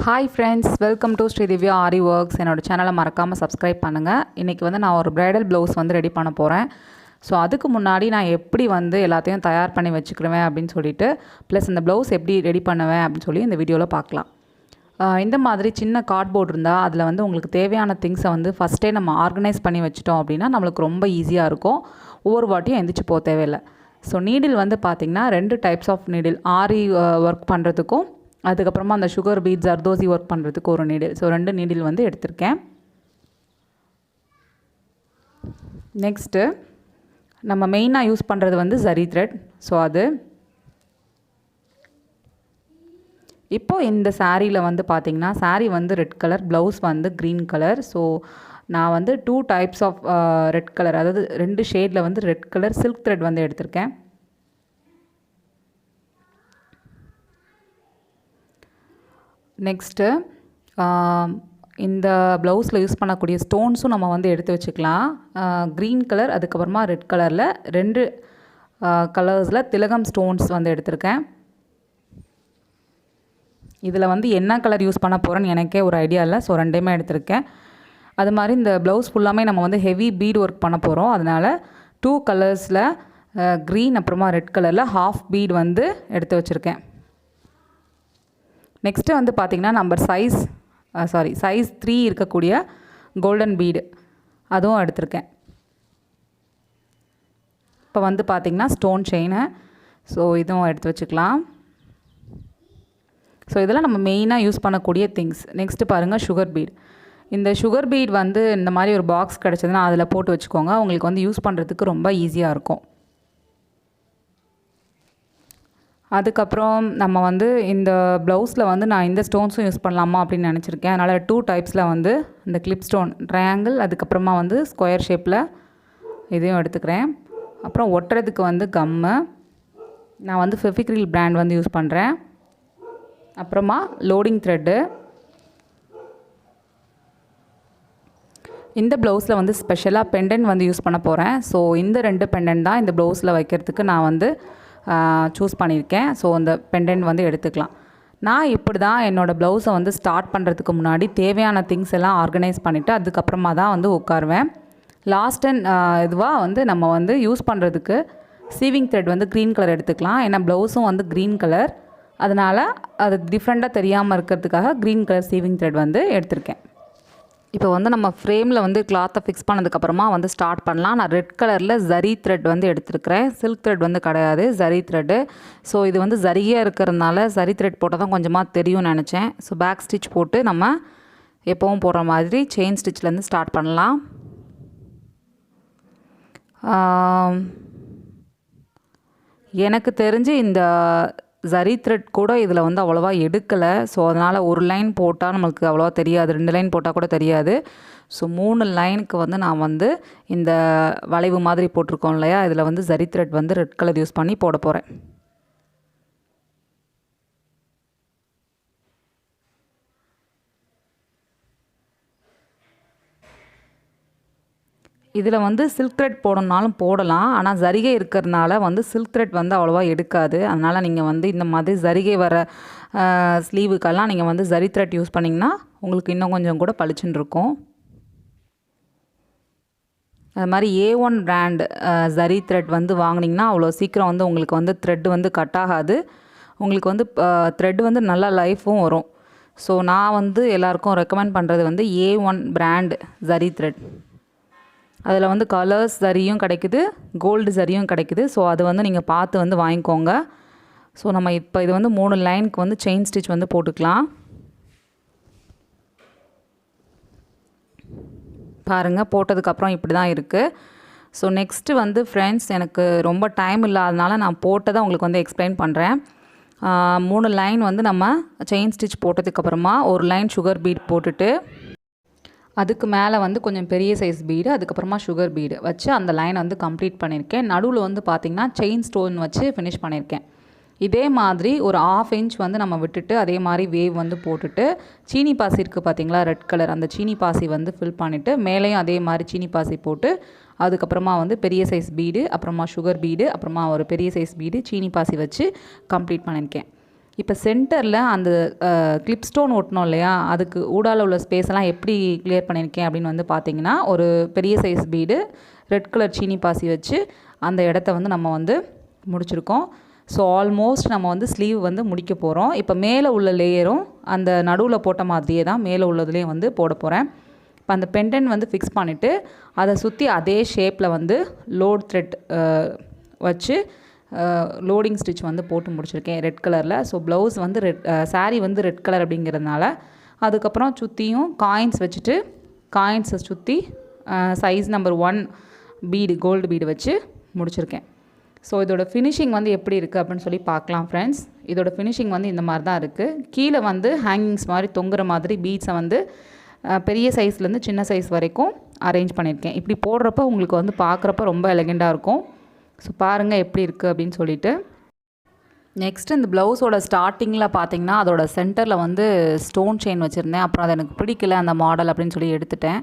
Hi friends, welcome to Sri Divya Aari works. என்னோடய சேனலை மறக்காமல் சப்ஸ்கிரைப் பண்ணுங்கள். இன்றைக்கி நான் ஒரு ப்ரைடல் ப்ளவுஸ் ரெடி பண்ண போகிறேன். ஸோ அதுக்கு முன்னாடி நான் எப்படி எல்லாத்தையும் தயார் பண்ணி வச்சுக்கிடுவேன் அப்படின்னு சொல்லிட்டு, ப்ளஸ் இந்த ப்ளவுஸ் எப்படி ரெடி பண்ணுவேன் அப்படின்னு சொல்லி இந்த வீடியோவில் பார்க்கலாம். இந்த மாதிரி சின்ன கார்ட்போர்ட் இருந்தால் அதில் உங்களுக்கு தேவையான திங்ஸை ஃபஸ்ட்டே நம்ம ஆர்கனைஸ் பண்ணி வச்சிட்டோம் அப்படின்னா நம்மளுக்கு ரொம்ப ஈஸியாக இருக்கும். ஒவ்வொரு வாட்டியும் எந்திரிச்சு போக தேவையில்லை. ஸோ நீடில் பார்த்திங்கன்னா 2 types of needle, aari work பண்ணுறதுக்கும் அதுக்கப்புறமா அந்த சுகர் பீட் ஜர்தோசி ஒர்க் பண்ணுறதுக்கு ஒரு நீடில். ஸோ 2 நீடில் எடுத்திருக்கேன். நெக்ஸ்ட்டு நம்ம மெயினாக யூஸ் பண்ணுறது ஜரி த்ரெட். ஸோ அது இப்போது இந்த சாரியில் பார்த்திங்கன்னா sari red colour, blouse green colour. So நான் 2 டைப்ஸ் ஆஃப் ரெட் கலர், அதாவது 2 ஷேடில் ரெட் கலர் சில்க் த்ரெட் எடுத்திருக்கேன். நெக்ஸ்ட்டு இந்த ப்ளவுஸில் யூஸ் பண்ணக்கூடிய ஸ்டோன்ஸும் நம்ம எடுத்து வச்சுக்கலாம். க்ரீன் கலர், அதுக்கப்புறமா ரெட் கலரில் 2 கலர்ஸில் திலகம் ஸ்டோன்ஸ் எடுத்திருக்கேன். இதில் என்ன கலர் யூஸ் பண்ண போகிறேன்னு எனக்கே ஒரு ஐடியா இல்லை. ஸோ 2மே எடுத்திருக்கேன். அது மாதிரி இந்த ப்ளவுஸ் ஃபுல்லாமே நம்ம ஹெவி பீட் ஒர்க் பண்ண போகிறோம். அதனால் 2 கலர்ஸில் க்ரீன் அப்புறமா ரெட் கலரில் ஹாஃப் பீட் எடுத்து வச்சுருக்கேன். நெக்ஸ்ட்டு பார்த்திங்கன்னா நம்பர் சைஸ் 3 இருக்கக்கூடிய கோல்டன் பீடு அதுவும் எடுத்திருக்கேன். இப்போ பார்த்திங்கன்னா ஸ்டோன் செயினு. ஸோ இதுவும் எடுத்து வச்சுக்கலாம். ஸோ இதெல்லாம் நம்ம மெயினாக யூஸ் பண்ணக்கூடிய திங்ஸ். நெக்ஸ்ட்டு பாருங்கள் சுகர் பீட். இந்த சுகர் பீட் இந்த மாதிரி ஒரு பாக்ஸ் கிடச்சதுன்னா அதில் போட்டு வச்சுக்கோங்க. உங்களுக்கு யூஸ் பண்ணுறதுக்கு ரொம்ப ஈஸியாக இருக்கும். அதுக்கப்புறம் நம்ம இந்த ப்ளவுஸில் நான் இந்த ஸ்டோன்ஸும் யூஸ் பண்ணலாமா அப்படின்னு நினச்சிருக்கேன். அதனால் 2 டைப்ஸில் இந்த கிளிப் ஸ்டோன் ட்ரையாங்கிள், அதுக்கப்புறமா ஸ்கொயர் ஷேப்பில் இதையும் எடுத்துக்கிறேன். அப்புறம் ஒட்டுறதுக்கு கம்மு நான் ஃபெவிக்ரில் பிராண்ட் யூஸ் பண்ணுறேன். அப்புறமா லோடிங் த்ரெட்டு. இந்த ப்ளவுஸில் ஸ்பெஷலாக பெண்டன்ட் யூஸ் பண்ண போகிறேன். ஸோ இந்த 2 பெண்டன்ட் தான் இந்த ப்ளவுஸில் வைக்கிறதுக்கு நான் சூஸ் பண்ணியிருக்கேன். ஸோ அந்த பெண்டன்ட் எடுத்துக்கலாம். நான் இப்படி தான் என்னோடய ப்ளவுஸை ஸ்டார்ட் பண்ணுறதுக்கு முன்னாடி தேவையான திங்ஸ் எல்லாம் ஆர்கனைஸ் பண்ணிவிட்டு அதுக்கப்புறமா தான் உட்காருவேன். லாஸ்ட் அண்ட் இதுவாக நம்ம யூஸ் பண்ணுறதுக்கு சீவிங் த்ரெட் க்ரீன் கலர் எடுத்துக்கலாம். ஏன்னா ப்ளவுஸும் க்ரீன் கலர், அதனால் அது டிஃப்ரெண்ட்டாக தெரியாமல் இருக்கிறதுக்காக க்ரீன் கலர் சீவிங் த்ரெட் எடுத்திருக்கேன். இப்போ நம்ம ஃப்ரேமில் கிளாத்தை ஃபிக்ஸ் பண்ணதுக்கப்புறமா ஸ்டார்ட் பண்ணலாம். நான் ரெட் கலரில் ஜரி த்ரெட் எடுத்துருக்கிறேன். சில்க் த்ரெட் கிடையாது, ஜரி த்ரெட்டு. ஸோ இது ஜரியாக இருக்கிறதுனால ஜரி த்ரெட் போட்டால் தான் கொஞ்சமாக தெரியும்னு நினச்சேன். ஸோ பேக் ஸ்டிச் போட்டு நம்ம எப்போவும் போடுற மாதிரி செயின் ஸ்டிச்லேருந்து ஸ்டார்ட் பண்ணலாம். எனக்கு தெரிஞ்சு இந்த ஜரி த்ரெட் கூட இதில் அவ்வளோவா எடுக்கலை. ஸோ அதனால் ஒரு லைன் போட்டால் நம்மளுக்கு அவ்வளோவா தெரியாது, 2 லைன் போட்டால் கூட தெரியாது. ஸோ 3 லைனுக்கு நான் இந்த வளைவு மாதிரி போட்டிருக்கோம் இல்லையா, இதில் zari thread red colour use பண்ணி போட போகிறேன். இதில் சில்க் த்ரெட் போடணுன்னாலும் போடலாம். ஆனால் ஜரிகை இருக்கிறதுனால சில்க் த்ரெட் அவ்வளோவா எடுக்காது. அதனால் நீங்கள் இந்த மாதிரி ஜரிகை வர ஸ்லீவுக்கெல்லாம் நீங்கள் ஜரி த்ரெட் யூஸ் பண்ணிங்கன்னா உங்களுக்கு இன்னும் கொஞ்சம் கூட பளிச்சுன்னு இருக்கும். அது மாதிரி A1 பிராண்ட் ஜரி த்ரெட் வாங்கினீங்கன்னா அவ்வளோ சீக்கிரம் உங்களுக்கு த்ரெட் கட் ஆகாது. உங்களுக்கு த்ரெட் நல்லா லைஃப்பும் வரும். ஸோ நான் எல்லாருக்கும் ரெக்கமெண்ட் பண்ணுறது A1 பிராண்ட் ஜரி த்ரெட். அதில் கலர்ஸ் ஜரியும் கிடைக்குது, கோல்டு ஜரியும் கிடைக்குது. ஸோ அது நீங்கள் பார்த்து வாங்கிக்கோங்க. ஸோ நம்ம இப்போ இது 3 லைனுக்கு செயின் ஸ்டிச் போட்டுக்கலாம். பாருங்கள், போட்டதுக்கப்புறம் இப்படி தான் இருக்குது. ஸோ நெக்ஸ்ட்டு ஃப்ரெண்ட்ஸ், எனக்கு ரொம்ப டைம் இல்லாதனால நான் போட்டதை உங்களுக்கு எக்ஸ்பிளைன் பண்ணுறேன். 3 லைன் நம்ம செயின் ஸ்டிச் போட்டதுக்கப்புறமா ஒரு லைன் சுகர் பீட் போட்டுட்டு அதுக்கு மேலே கொஞ்சம் பெரிய சைஸ் பீடு, அதுக்கப்புறமா சுகர் பீடு வச்சு அந்த லைனை கம்ப்ளீட் பண்ணியிருக்கேன். நடுவில் பார்த்திங்கன்னா செயின் ஸ்டோன் வச்சு ஃபினிஷ் பண்ணியிருக்கேன். இதே மாதிரி ஒரு 1/2 இன்ச் நம்ம விட்டுட்டு அதே மாதிரி வேவ் போட்டுட்டு சீனி பாசி இருக்குது பார்த்திங்களா, ரெட் கலர், அந்த சீனி பாசி ஃபில் பண்ணிவிட்டு மேலேயும் அதே மாதிரி சீனி பாசி போட்டு அதுக்கப்புறமா பெரிய சைஸ் பீடு, அப்புறமா சுகர் பீடு, அப்புறமா ஒரு பெரிய சைஸ் பீடு, சீனி பாசி வச்சு கம்ப்ளீட் பண்ணியிருக்கேன். இப்போ சென்டரில் அந்த கிளிப் ஸ்டோன் ஒட்டணும் இல்லையா, அதுக்கு ஊடால உள்ள ஸ்பேஸ் எல்லாம் எப்படி கிளியர் பண்ணியிருக்கேன் அப்படின்னு வந்து பார்த்தீங்கன்னா, ஒரு பெரிய சைஸ் பீடு ரெட் கலர் சீனி பாசி வச்சு அந்த இடத்த வந்து நம்ம வந்து முடிச்சிருக்கோம். ஸோ ஆல்மோஸ்ட் நம்ம வந்து ஸ்லீவ் வந்து முடிக்க போகிறோம். இப்போ மேலே உள்ள லேயரும் அந்த நடுவில் போட்ட மாதிரியே தான் மேலே உள்ளதுலேயும் வந்து போட போகிறேன். இப்போ அந்த பெண்டன் வந்து ஃபிக்ஸ் பண்ணிவிட்டு அதை சுற்றி அதே ஷேப்பில் வந்து லோட் த்ரெட் வச்சு லோடிங் ஸ்டிச் வந்து போட்டு முடிச்சிருக்கேன் ரெட் கலரில். ஸோ ப்ளவுஸ் வந்து சாரீ வந்து ரெட் கலர் அப்படிங்கிறதுனால அதுக்கப்புறம் சுற்றியும் காயின்ஸ் வச்சுட்டு காயின்ஸை சுற்றி size number 1 bead gold bead வச்சு முடிச்சிருக்கேன். ஸோ இதோட ஃபினிஷிங் வந்து எப்படி இருக்குது அப்படின்னு சொல்லி பார்க்கலாம் ஃப்ரெண்ட்ஸ். இதோட ஃபினிஷிங் வந்து இந்த மாதிரி தான் இருக்குது. கீழே வந்து ஹேங்கிங்ஸ் மாதிரி தொங்குற மாதிரி பீட்ஸை வந்து பெரிய சைஸ்லேருந்து சின்ன சைஸ் வரைக்கும் அரேஞ்ச் பண்ணியிருக்கேன். இப்படி போடுறப்ப உங்களுக்கு வந்து பார்க்குறப்ப ரொம்ப எலகெண்ட்டாக இருக்கும். ஸோ பாருங்கள் எப்படி இருக்குது அப்படின்னு சொல்லிட்டு. நெக்ஸ்ட் இந்த ப்ளவுஸோட ஸ்டார்டிங்கில் பார்த்தீங்கன்னா அதோட சென்டரில் வந்து ஸ்டோன் செயின் வச்சுருந்தேன். அப்புறம் அது எனக்கு பிடிக்கல அந்த மாடல் அப்படின்னு சொல்லி எடுத்துட்டேன்.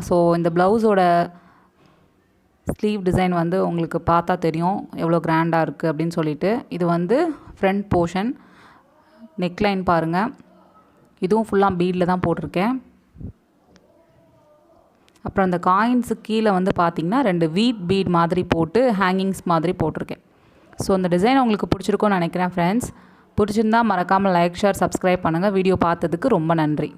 ஸோ இந்த ப்ளவுஸோட ஸ்லீவ் டிசைன் வந்து உங்களுக்கு பார்த்தா தெரியும் எவ்வளோ கிராண்டாக இருக்குது அப்படின்னு சொல்லிட்டு. இது வந்து ஃப்ரண்ட் போர்ஷன் நெக்லைன் பாருங்கள், இதுவும் ஃபுல்லாக பீடில் தான் போட்டிருக்கேன். அப்புறம் அந்த காயின்ஸுக்கு கீழே வந்து பார்த்திங்கன்னா 2 வீட் பீட் மாதிரி போட்டு ஹேங்கிங்ஸ் மாதிரி போட்டிருக்கேன். ஸோ இந்த டிசைன் உங்களுக்கு பிடிச்சிருக்கும்னு நினைக்கிறேன் ஃப்ரெண்ட்ஸ். பிடிச்சிருந்தால் மறக்காமல் லைக், ஷேர், சப்ஸ்கிரைப் பண்ணுங்கள். வீடியோ பார்த்ததுக்கு ரொம்ப நன்றி.